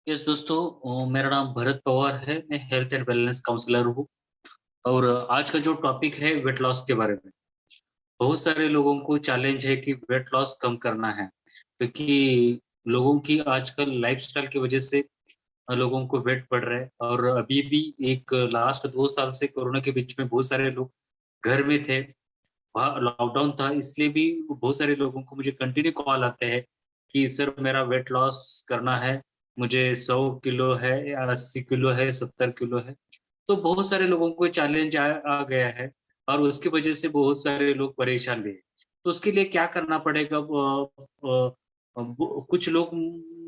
Yes दोस्तों, मेरा नाम भरत पवार है। मैं हेल्थ एंड वेलनेस काउंसलर हूँ। और आज का जो टॉपिक है वेट लॉस के बारे में। बहुत सारे लोगों को चैलेंज है कि वेट लॉस कम करना है, क्योंकि लोगों की आजकल लाइफस्टाइल की वजह से लोगों को वेट बढ़ रहा है। और अभी भी एक लास्ट 2 साल से कोरोना के बीच में बहुत सारे लोग घर में थे, वहाँ लॉकडाउन था, इसलिए भी बहुत सारे लोगों को मुझे कंटिन्यू कॉल आते हैं कि सर मेरा वेट लॉस करना है, मुझे 100 किलो है या 80 किलो है, 70 किलो है। तो बहुत सारे लोगों को चैलेंज आ गया है, और उसकी वजह से बहुत सारे लोग परेशान भी हैं। तो उसके लिए क्या करना पड़ेगा? कुछ लोग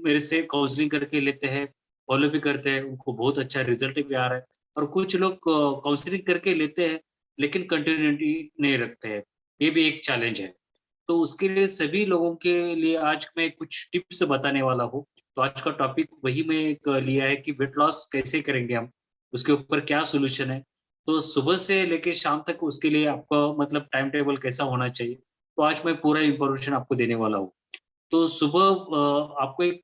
मेरे से काउंसलिंग करके लेते हैं, फॉलो भी करते हैं, उनको बहुत अच्छा रिजल्ट भी आ रहा है। और कुछ लोग काउंसलिंग करके लेते हैं लेकिन कंटिन्यूटी नहीं रखते हैं। ये भी एक चैलेंज है। तो उसके लिए सभी लोगों के लिए आज मैं कुछ टिप्स बताने वाला हूँ। तो आज का टॉपिक वही मैं एक लिया है कि वेट लॉस कैसे करेंगे हम, उसके ऊपर क्या सोल्यूशन है। तो सुबह से लेके शाम तक उसके लिए आपका मतलब टाइम टेबल कैसा होना चाहिए, तो आज मैं पूरा इंफॉर्मेशन आपको देने वाला हूँ। तो सुबह आपको एक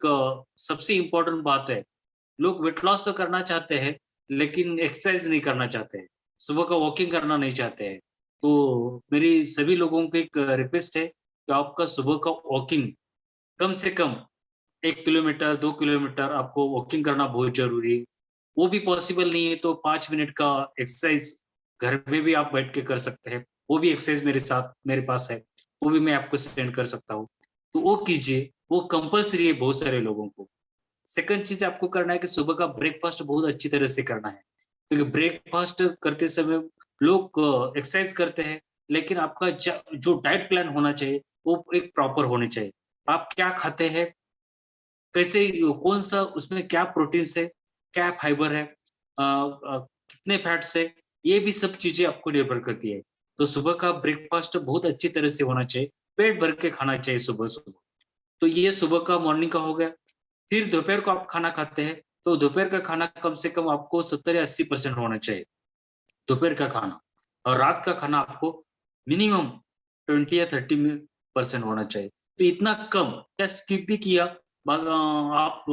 सबसे इम्पोर्टेंट बात है, लोग वेट लॉस तो करना चाहते हैं लेकिन एक्सरसाइज नहीं करना चाहते हैं, सुबह का वॉकिंग करना नहीं चाहते हैं। तो मेरी सभी लोगों को एक रिक्वेस्ट है कि आपका सुबह का वॉकिंग कम से कम 1 किलोमीटर 2 किलोमीटर आपको वॉकिंग करना बहुत जरूरी है। वो भी पॉसिबल नहीं है तो 5 मिनट का एक्सरसाइज घर में भी आप बैठ के कर सकते हैं। वो भी एक्सरसाइज मेरे साथ मेरे पास है, वो भी मैं आपको सेंड कर सकता हूँ। तो वो कीजिए, वो कंपलसरी है बहुत सारे लोगों को। सेकंड चीज आपको करना है कि सुबह का ब्रेकफास्ट बहुत अच्छी तरह से करना है, क्योंकि ब्रेकफास्ट करते समय लोग एक्सरसाइज करते हैं, लेकिन आपका जो डाइट प्लान होना चाहिए वो एक प्रॉपर होनी चाहिए। आप क्या खाते हैं, कैसे, कौन सा उसमें क्या प्रोटीन है, क्या फाइबर है, कितने फैट्स है, ये भी सब चीजें आपको निर्भर करती है। तो सुबह का ब्रेकफास्ट बहुत अच्छी तरह से होना चाहिए, पेट भर के खाना चाहिए सुबह सुबह। तो ये सुबह का मॉर्निंग का हो गया। फिर दोपहर को आप खाना खाते हैं, तो दोपहर का खाना कम से कम आपको 70 या 80% होना चाहिए, दोपहर का खाना। और रात का खाना आपको मिनिमम 20 या 30% होना चाहिए। तो इतना कम क्या स्किप भी किया, आप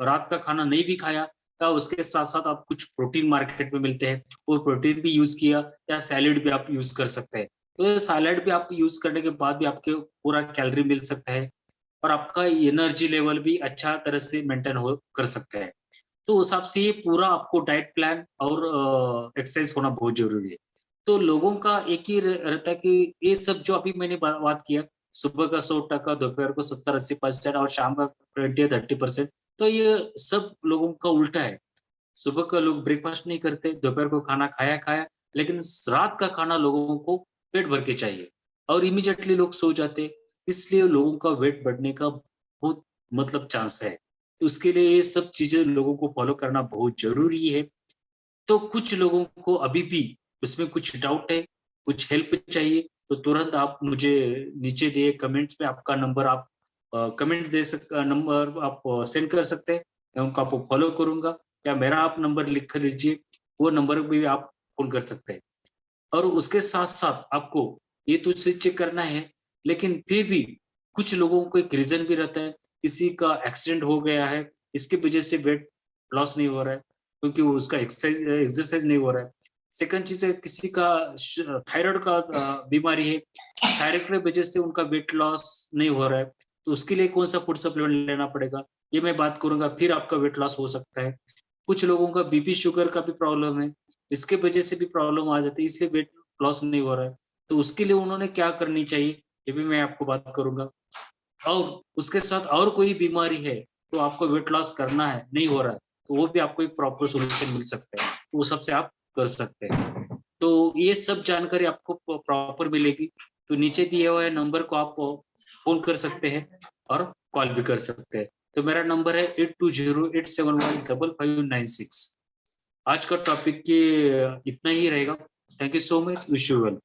रात का खाना नहीं भी खाया, या उसके साथ साथ आप कुछ प्रोटीन मार्केट में मिलते हैं वो प्रोटीन भी यूज किया, या सैलेड भी आप यूज कर सकते हैं। तो ये सैलेड भी आप यूज करने के बाद भी आपके पूरा कैलोरी मिल सकता है, और आपका एनर्जी लेवल भी अच्छा तरह से मेंटेन हो कर सकते हैं। तो उस हिसाब से ये पूरा आपको डाइट प्लान और एक्सरसाइज होना बहुत जरूरी है। तो लोगों का एक ही रहता है कि ये सब जो अभी मैंने बात किया, सुबह का 100%, दोपहर को 70-80% और शाम का 20 या 30%। तो ये सब लोगों का उल्टा है। सुबह का लोग ब्रेकफास्ट नहीं करते, दोपहर को खाना खाया खाया, लेकिन रात का खाना लोगों को पेट भर के चाहिए, और इमीडिएटली लोग सो जाते। इसलिए लोगों का वेट बढ़ने का बहुत मतलब चांस है। तो उसके लिए ये सब चीजें लोगों को फॉलो करना बहुत जरूरी है। तो कुछ लोगों को अभी भी उसमें कुछ डाउट है, कुछ हेल्प चाहिए, तो तुरंत आप मुझे नीचे दिए कमेंट्स में आपका नंबर आप कमेंट दे सक नंबर आप सेंड कर सकते हैं। मैं उनको आपको फॉलो करूंगा, या मेरा आप नंबर लिख कर लीजिए, वो नंबर पे भी आप फोन कर सकते हैं। और उसके साथ साथ आपको ये तो चेक करना है, लेकिन फिर भी कुछ लोगों को एक रीजन भी रहता है, किसी का एक्सीडेंट हो गया है, इसकी वजह से वेट लॉस नहीं हो रहा है, क्योंकि वो उसका एक्सरसाइज एक्सरसाइज नहीं हो रहा है। सेकंड चीज है, किसी का थायराइड का बीमारी है, थायराइड की वजह से उनका वेट लॉस नहीं हो रहा है, तो उसके लिए कौन सा फूड सप्लीमेंट लेना पड़ेगा, ये मैं बात करूंगा, फिर आपका वेट लॉस हो सकता है। कुछ लोगों का बीपी शुगर का भी प्रॉब्लम है, इसके वजह से भी प्रॉब्लम आ जाती है, इसलिए वेट लॉस नहीं हो रहा है। तो उसके लिए उन्होंने क्या करनी चाहिए, ये भी मैं आपको बात करूंगा। और उसके साथ और कोई बीमारी है, तो आपको वेट लॉस करना है, नहीं हो रहा है, तो वो भी आपको एक प्रॉपर सोल्यूशन मिल सकता है, तो वो सबसे आप कर सकते हैं। तो ये सब जानकारी आपको प्रॉपर मिलेगी। तो नीचे दिए हुए नंबर को आप फोन कर सकते हैं और कॉल भी कर सकते हैं। तो मेरा नंबर है 8208715596। आज का टॉपिक के इतना ही रहेगा। Thank you so much, wish you well.